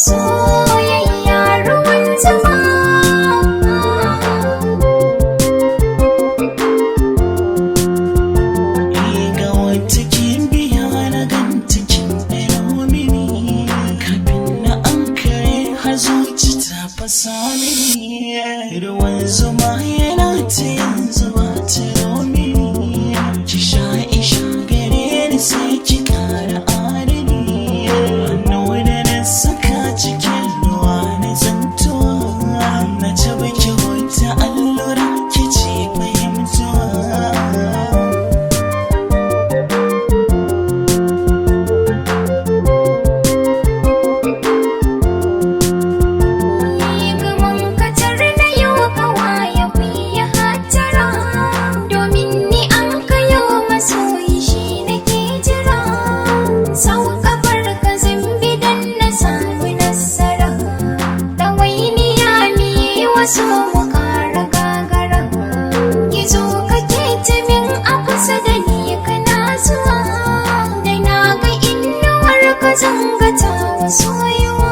Soyayya ruwan zuma. Ga wata kimbiya na ganta kin ɗaya mini, kafin na ankare har zuci ta fasa mini. Ruwan zuma yana ta yanzu ba ta mini, ki sha isha gare ni sai ki ƙara adani. Hannu da na saka cikin ruwa na zantuwa, na ci baki wata allura ki ce fahimtuwa. So mu kara gagara, ki zo ka kece min a kusa da ni kana zuwa, da na ga inuwar ka zangata wa soyuwa.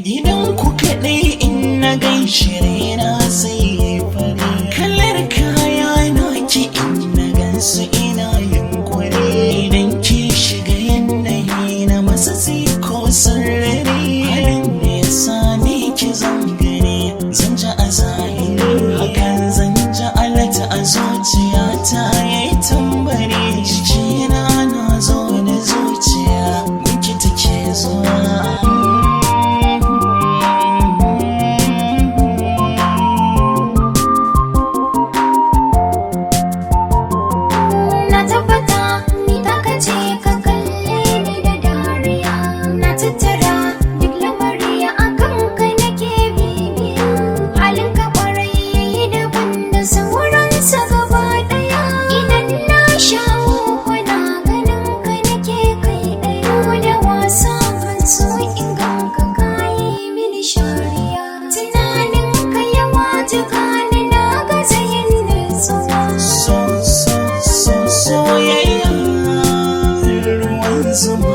Gidan ku kaɗai in na gaishe na sai fari, kalar kaya na ki in na gansu ina yunkuri. Idan ki shiga yanayi na matsatsi ko sarari, halin da ya same ki zangare zan ji a zahiri, hakan zan ji alata a zuciyata yayi tambari. Jikina na zo da zuciya gunki take zuwa. Soyayya ruwan zuma.